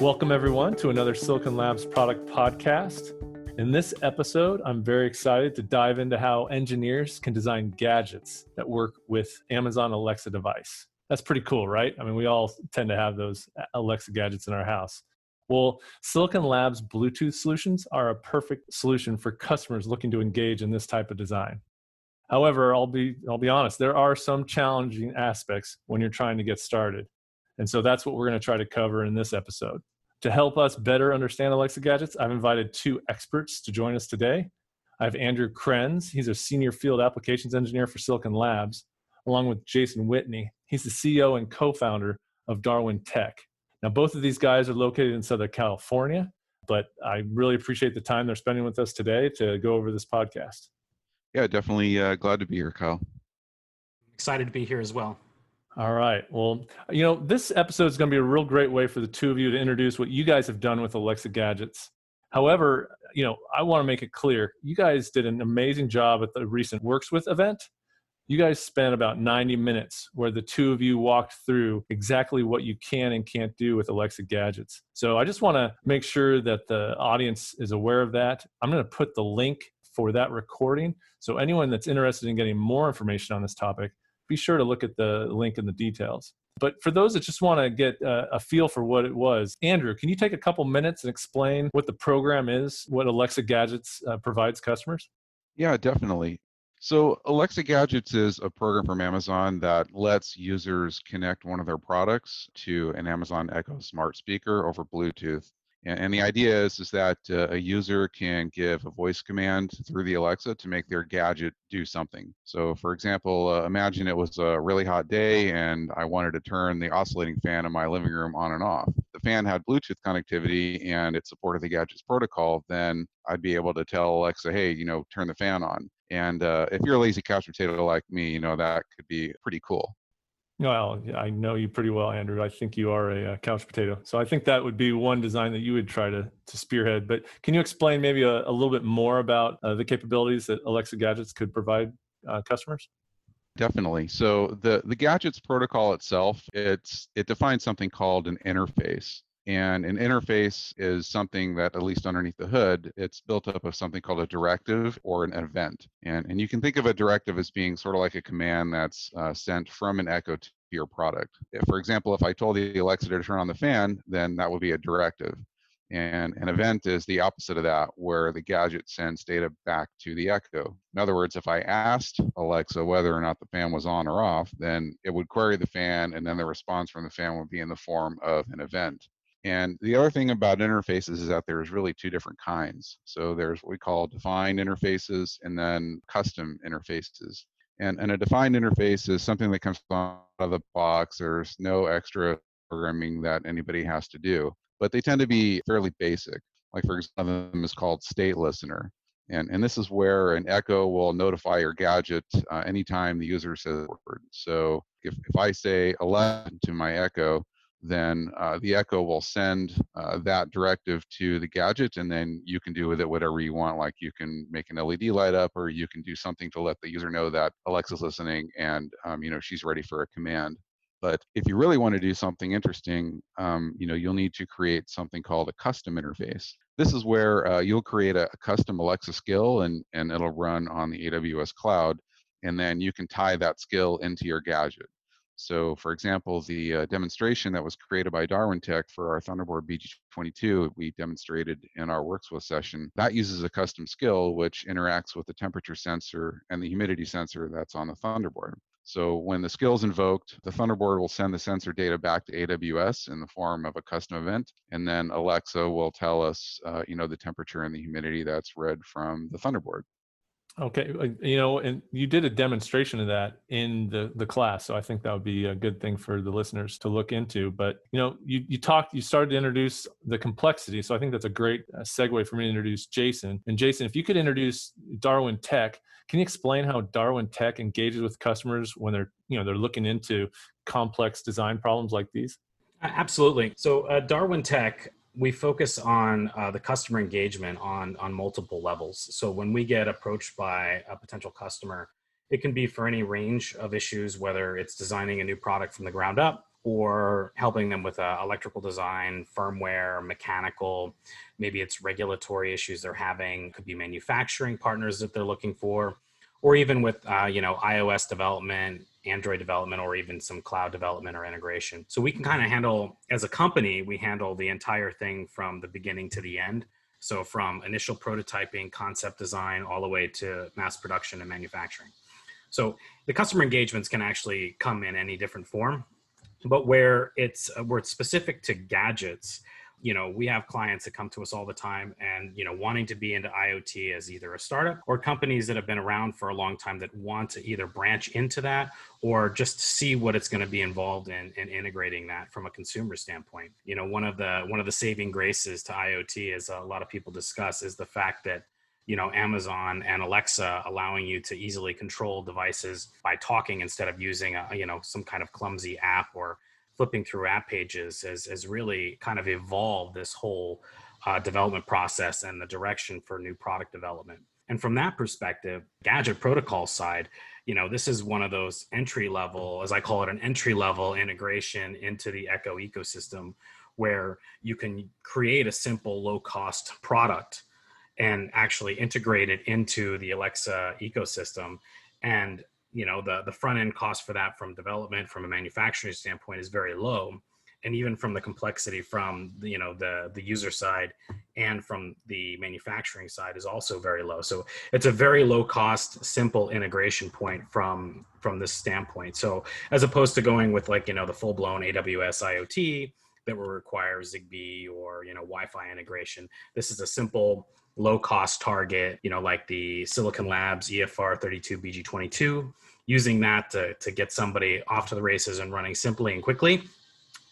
Welcome, everyone, to another Silicon Labs product podcast. In this episode, I'm very excited to dive into how engineers can design gadgets that work with Amazon Alexa device. That's pretty cool, right? I mean, we all tend to have those Alexa gadgets in our house. Well, Silicon Labs Bluetooth solutions are a perfect solution for customers looking to engage in this type of design. However, I'll be honest, there are some challenging aspects when you're trying to get started. And so that's what we're going to try to cover in this episode. To help us better understand Alexa gadgets, I've invited two experts to join us today. I have Andrew Krenz. He's a senior field applications engineer for Silicon Labs, along with Jason Whitney. He's the CEO and co-founder of Darwin Tech. Now, both of these guys are located in Southern California, but I really appreciate the time they're spending with us today to go over this podcast. Yeah, definitely glad to be here, Kyle. Excited to be here as well. All right. Well, this episode is going to be a real great way for the two of you to introduce what you guys have done with Alexa gadgets. However, I want to make it clear, you guys did an amazing job at the recent WorksWith event. You guys spent about 90 minutes where the two of you walked through exactly what you can and can't do with Alexa gadgets. So I just want to make sure that the audience is aware of that. I'm going to put the link for that recording. So anyone that's interested in getting more information on this topic, be sure to look at the link in the details. But for those that just want to get a feel for what it was, Andrew, can you take a couple minutes and explain what the program is, what Alexa Gadgets provides customers? Yeah, definitely. So Alexa Gadgets is a program from Amazon that lets users connect one of their products to an Amazon Echo smart speaker over Bluetooth. And the idea is that a user can give a voice command through the Alexa to make their gadget do something. So for example, imagine it was a really hot day and I wanted to turn the oscillating fan in my living room on and off. The fan had Bluetooth connectivity and it supported the gadget's protocol, then I'd be able to tell Alexa, hey, turn the fan on. And if you're a lazy couch potato like me, that could be pretty cool. Well, I know you pretty well, Andrew. I think you are a couch potato. So I think that would be one design that you would try to spearhead. But can you explain maybe a little bit more about the capabilities that Alexa Gadgets could provide customers? Definitely. So the gadgets protocol itself, it defines something called an interface. And an interface is something that, at least underneath the hood, it's built up of something called a directive or an event. And you can think of a directive as being sort of like a command that's sent from an Echo to your product. For example, if I told the Alexa to turn on the fan, then that would be a directive. And an event is the opposite of that, where the gadget sends data back to the Echo. In other words, if I asked Alexa whether or not the fan was on or off, then it would query the fan, and then the response from the fan would be in the form of an event. And the other thing about interfaces is that there's really two different kinds. So there's what we call defined interfaces and then custom interfaces. And a defined interface is something that comes out of the box. There's no extra programming that anybody has to do, but they tend to be fairly basic. Like, for example, one of them is called State Listener. And this is where an Echo will notify your gadget anytime the user says a word. So if I say 11 to my Echo, then the Echo will send that directive to the gadget, and then you can do with it whatever you want. Like, you can make an LED light up, or you can do something to let the user know that Alexa's listening and she's ready for a command. But if you really want to do something interesting, you'll need to create something called a custom interface. This is where you'll create a custom Alexa skill, and it'll run on the AWS cloud, and then you can tie that skill into your gadget. So, for example, the demonstration that was created by Darwin Tech for our Thunderboard BG22, we demonstrated in our WorksWith session, that uses a custom skill which interacts with the temperature sensor and the humidity sensor that's on the Thunderboard. So when the skill is invoked, the Thunderboard will send the sensor data back to AWS in the form of a custom event, and then Alexa will tell us, the temperature and the humidity that's read from the Thunderboard. Okay, and you did a demonstration of that in the class, so I think that would be a good thing for the listeners to look into. But you started to introduce the complexity, so I think that's a great segue for me to introduce Jason. And Jason, if you could introduce Darwin Tech, can you explain how Darwin Tech engages with customers when they're looking into complex design problems like these? Absolutely. So Darwin Tech, we focus on the customer engagement on multiple levels. So when we get approached by a potential customer, it can be for any range of issues, whether it's designing a new product from the ground up or helping them with electrical design, firmware, mechanical. Maybe it's regulatory issues they're having, could be manufacturing partners that they're looking for, or even with iOS development, Android development, or even some cloud development or integration. So we can kind of handle, as a company, we handle the entire thing from the beginning to the end. So from initial prototyping, concept design, all the way to mass production and manufacturing. So the customer engagements can actually come in any different form, but where it's specific to gadgets, we have clients that come to us all the time and, wanting to be into IoT as either a startup or companies that have been around for a long time that want to either branch into that or just see what it's going to be involved in integrating that from a consumer standpoint. One of the saving graces to IoT, as a lot of people discuss, is the fact that Amazon and Alexa allowing you to easily control devices by talking instead of using some kind of clumsy app or flipping through app pages has really kind of evolved this whole development process and the direction for new product development. And from that perspective, gadget protocol side, this is one of those entry level, as I call it, an entry level integration into the Echo ecosystem, where you can create a simple low cost product and actually integrate it into the Alexa ecosystem. And the front end cost for that from development, from a manufacturing standpoint, is very low. And even from the complexity from the user side and from the manufacturing side is also very low. So it's a very low cost, simple integration point from this standpoint. So as opposed to going with the full blown AWS IoT that will require Zigbee or Wi-Fi integration, this is a simple low cost target, like the Silicon Labs EFR 32 BG22, using that to get somebody off to the races and running simply and quickly,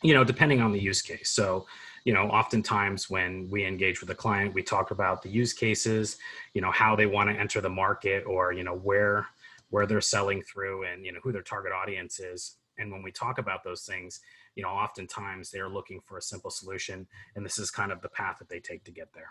depending on the use case. So, oftentimes when we engage with a client, we talk about the use cases, how they want to enter the market, or, where they're selling through, and, who their target audience is. And when we talk about those things, oftentimes they're looking for a simple solution, and this is kind of the path that they take to get there.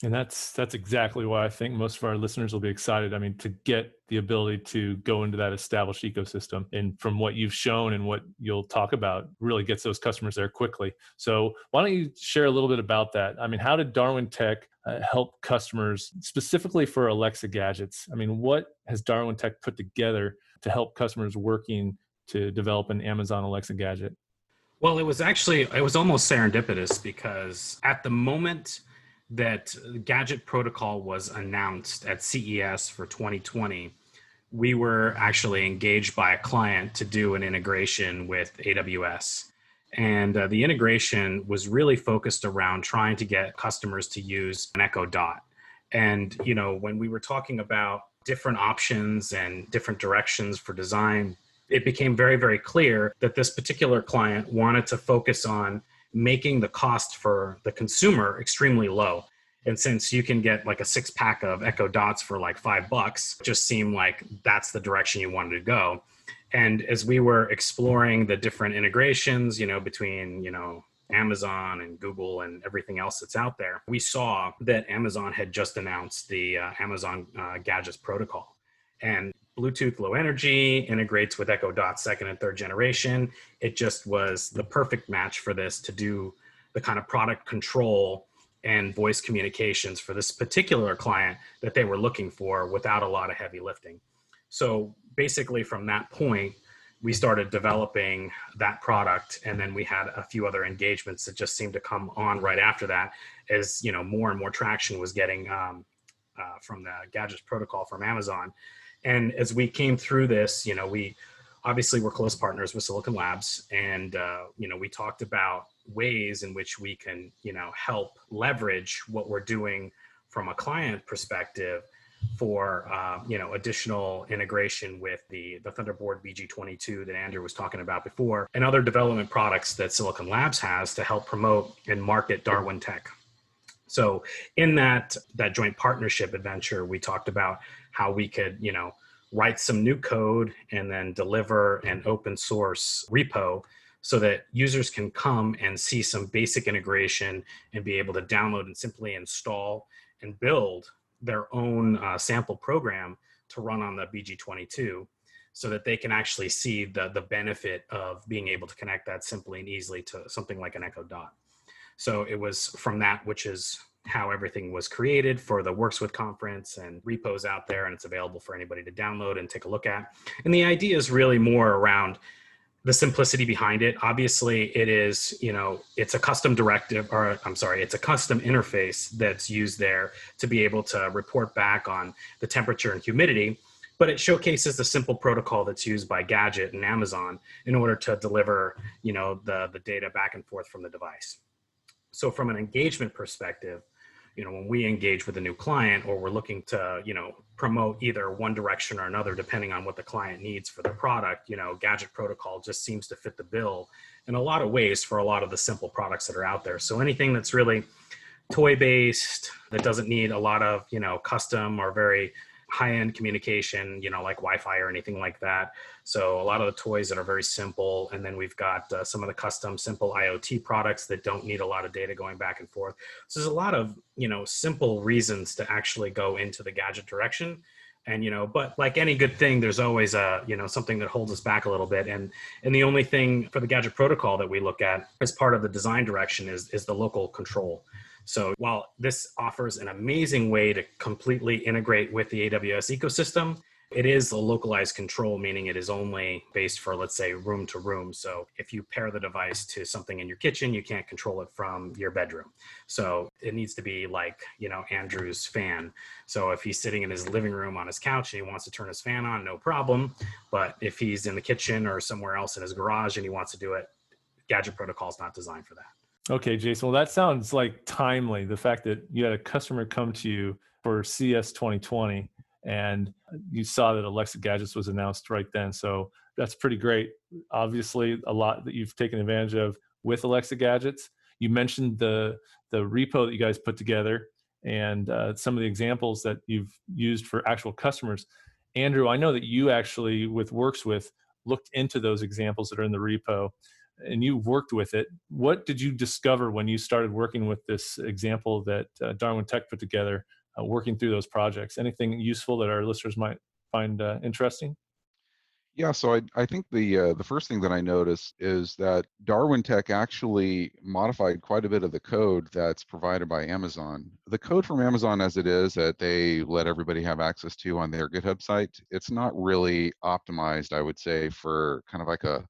And that's exactly why I think most of our listeners will be excited. I mean, to get the ability to go into that established ecosystem, and from what you've shown and what you'll talk about, really gets those customers there quickly. So why don't you share a little bit about that? I mean, how did Darwin Tech help customers specifically for Alexa gadgets? I mean, what has Darwin Tech put together to help customers working to develop an Amazon Alexa gadget? Well, it was almost serendipitous, because at the moment that Gadget Protocol was announced at CES for 2020, we were actually engaged by a client to do an integration with AWS. And the integration was really focused around trying to get customers to use an Echo Dot. And, when we were talking about different options and different directions for design, it became very, very clear that this particular client wanted to focus on making the cost for the consumer extremely low. And since you can get like a 6-pack of Echo Dots for like $5, it just seemed like that's the direction you wanted to go. And as we were exploring the different integrations, between, Amazon and Google and everything else that's out there, we saw that Amazon had just announced the Amazon Gadgets Protocol. And Bluetooth Low Energy integrates with Echo Dot 2nd and 3rd generation. It just was the perfect match for this, to do the kind of product control and voice communications for this particular client that they were looking for without a lot of heavy lifting. So basically from that point, we started developing that product, and then we had a few other engagements that just seemed to come on right after that, as more and more traction was getting from the Gadgets Protocol from Amazon. And as we came through this, we obviously were close partners with Silicon Labs, and we talked about ways in which we can help leverage what we're doing from a client perspective for additional integration with the Thunderbolt BG22 that Andrew was talking about before, and other development products that Silicon Labs has to help promote and market Darwin Tech. So in that joint partnership adventure, we talked about how we could write some new code and then deliver an open source repo, so that users can come and see some basic integration and be able to download and simply install and build their own sample program to run on the BG22. so that they can actually see the benefit of being able to connect that simply and easily to something like an Echo Dot. So it was from that, which is how everything was created for the WorksWith Conference, and repos out there, and it's available for anybody to download and take a look at. And the idea is really more around the simplicity behind it. Obviously, it is, it's a custom directive, or I'm sorry, it's a custom interface that's used there to be able to report back on the temperature and humidity. But it showcases the simple protocol that's used by Gadget and Amazon in order to deliver, the data back and forth from the device. So from an engagement perspective, when we engage with a new client, or we're looking to, promote either one direction or another, depending on what the client needs for the product, Gadget Protocol just seems to fit the bill in a lot of ways for a lot of the simple products that are out there. So anything that's really toy-based, that doesn't need a lot of, custom or very high-end communication, like Wi-Fi or anything like that. So a lot of the toys that are very simple. And then we've got some of the custom simple IoT products that don't need a lot of data going back and forth. So there's a lot of, simple reasons to actually go into the gadget direction. And, but like any good thing, there's always something that holds us back a little bit. And the only thing for the Gadget Protocol that we look at as part of the design direction is the local control. So while this offers an amazing way to completely integrate with the AWS ecosystem, it is a localized control, meaning it is only based for, let's say, room to room. So if you pair the device to something in your kitchen, you can't control it from your bedroom. So it needs to be like, Andrew's fan. So if he's sitting in his living room on his couch and he wants to turn his fan on, no problem. But if he's in the kitchen or somewhere else in his garage and he wants to do it, Gadget Protocol is not designed for that. Okay, Jason. Well, that sounds like timely. The fact that you had a customer come to you for CS 2020 and you saw that Alexa Gadgets was announced right then. So that's pretty great. Obviously, a lot that you've taken advantage of with Alexa Gadgets. You mentioned the repo that you guys put together and some of the examples that you've used for actual customers. Andrew, I know that you actually, with WorksWith, looked into those examples that are in the repo, and you've worked with it. What did you discover when you started working with this example that Darwin Tech put together, working through those projects? Anything useful that our listeners might find interesting? Yeah, so I think the first thing that I noticed is that Darwin Tech actually modified quite a bit of the code that's provided by Amazon. The code from Amazon as it is that they let everybody have access to on their GitHub site, it's not really optimized, I would say, for kind of like a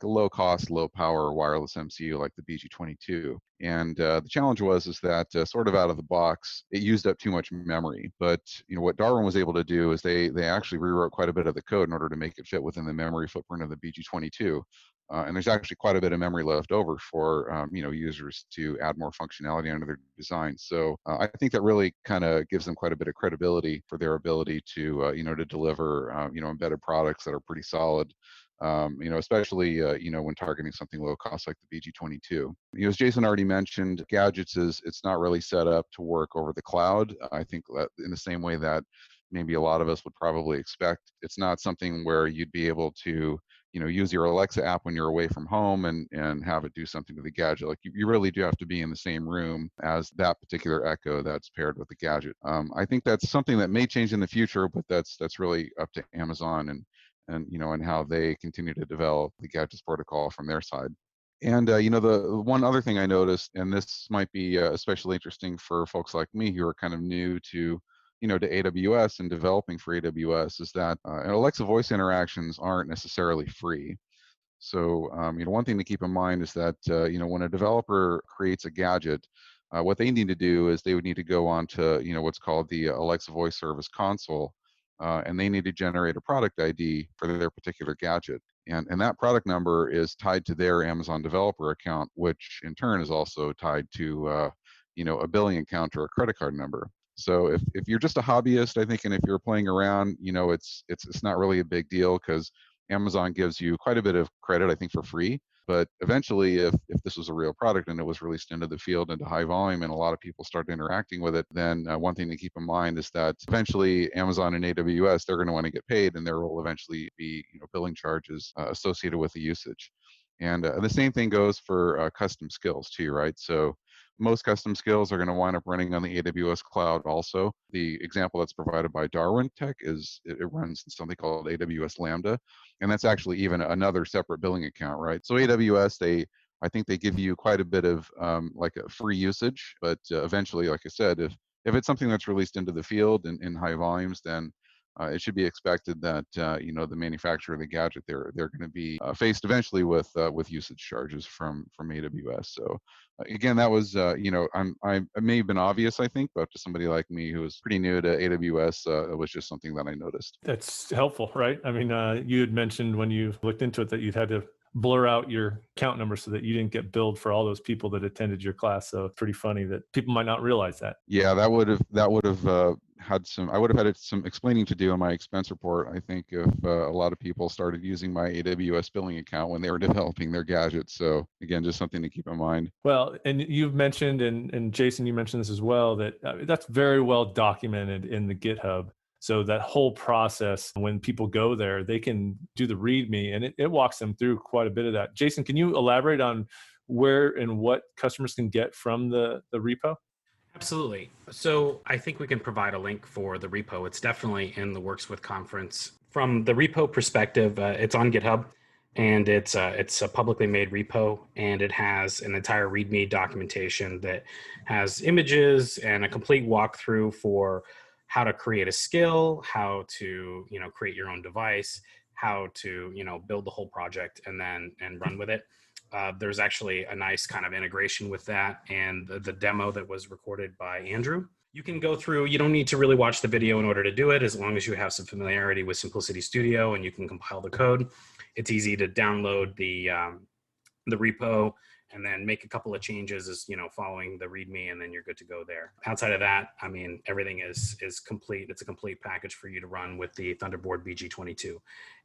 low cost, low power wireless MCU like the BG22. And the challenge is that sort of out of the box, it used up too much memory. But what Darwin was able to do is they actually rewrote quite a bit of the code in order to make it fit within the memory footprint of the BG22. And there's actually quite a bit of memory left over for users to add more functionality under their design. So I think that really kind of gives them quite a bit of credibility for their ability to to deliver embedded products that are pretty solid. Especially when targeting something low cost like the BG22. As Jason already mentioned, Gadgets it's not really set up to work over the cloud. I think that in the same way that maybe a lot of us would probably expect, it's not something where you'd be able to use your Alexa app when you're away from home and have it do something to the gadget. Like you really do have to be in the same room as that particular Echo that's paired with the gadget. I think that's something that may change in the future, but that's really up to Amazon and how they continue to develop the Gadgets protocol from their side. And the one other thing I noticed, and this might be especially interesting for folks like me who are kind of new to to AWS and developing for AWS, is that Alexa voice interactions aren't necessarily free. So one thing to keep in mind is that when a developer creates a gadget, what they need to do is they would need to go on to what's called the Alexa Voice Service console, and they need to generate a product ID for their particular gadget. And that product number is tied to their Amazon developer account, which in turn is also tied to a billing account or a credit card number. So if you're just a hobbyist, I think, and if you're playing around, it's not really a big deal because Amazon gives you quite a bit of credit, I think, for free. But eventually, if this was a real product and it was released into the field into high volume and a lot of people started interacting with it, then one thing to keep in mind is that eventually Amazon and AWS, they're going to want to get paid, and there will eventually be billing charges associated with the usage. And the same thing goes for custom skills too, right? So most custom skills are going to wind up running on the AWS cloud also. The example that's provided by Darwin Tech is it runs something called AWS Lambda, and that's actually even another separate billing account, right? So AWS, I think they give you quite a bit of like a free usage, but eventually, like I said, if it's something that's released into the field in high volumes, then it should be expected that the manufacturer of the gadget they're going to be faced eventually with usage charges from AWS. So again, that was I may have been obvious, I think, but to somebody like me who was pretty new to AWS, it was just something that I noticed. That's helpful, right? I mean, you had mentioned when you looked into it that you'd had to blur out your account number so that you didn't get billed for all those people that attended your class. So it's pretty funny that people might not realize that. Yeah, that would have I would have had some explaining to do on my expense report, I think, if a lot of people started using my AWS billing account when they were developing their gadgets. So again, just something to keep in mind. Well, and you've mentioned, and Jason, you mentioned this as well, that that's very well documented in the GitHub. So that whole process, when people go there, they can do the README, and it walks them through quite a bit of that. Jason, can you elaborate on where and what customers can get from the repo? Absolutely. So I think we can provide a link for the repo. It's definitely in the WorksWith Conference. From the repo perspective, it's on GitHub, and it's a publicly made repo, and it has an entire README documentation that has images and a complete walkthrough for how to create a skill, how to create your own device, how to build the whole project and run with it. There's actually a nice kind of integration with that, and the demo that was recorded by Andrew. You can go through, you don't need to really watch the video in order to do it, as long as you have some familiarity with Simplicity Studio and you can compile the code. It's easy to download the repo and then make a couple of changes as following the README, and then you're good to go there. Outside of that, I mean, everything is complete. It's a complete package for you to run with the Thunderboard BG22.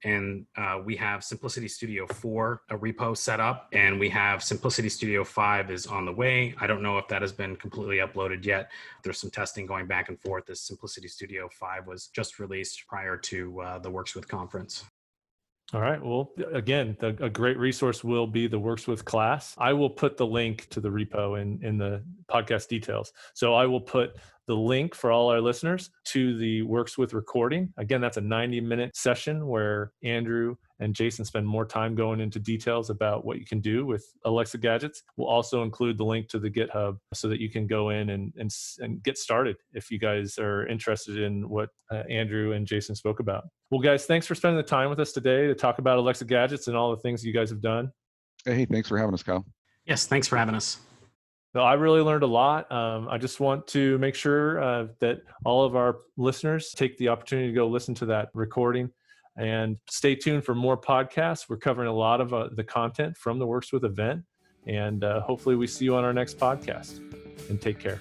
And we have Simplicity Studio 4, a repo set up, and we have Simplicity Studio 5 is on the way. I don't know if that has been completely uploaded yet. There's some testing going back and forth. This Simplicity Studio 5 was just released prior to the WorksWith conference. All right. Well, again, a great resource will be the WorksWith class. I will put the link to the repo in the podcast details. So I will put the link for all our listeners to the WorksWith recording. Again, that's a 90-minute session where Andrew and Jason spend more time going into details about what you can do with Alexa gadgets. We'll also include the link to the GitHub so that you can go in and get started if you guys are interested in what Andrew and Jason spoke about. Well, guys, thanks for spending the time with us today to talk about Alexa gadgets and all the things you guys have done. Hey, thanks for having us, Kyle. Yes, thanks for having us. So I really learned a lot. I just want to make sure that all of our listeners take the opportunity to go listen to that recording and stay tuned for more podcasts. We're covering a lot of the content from the WorksWith event, and hopefully we see you on our next podcast. And take care.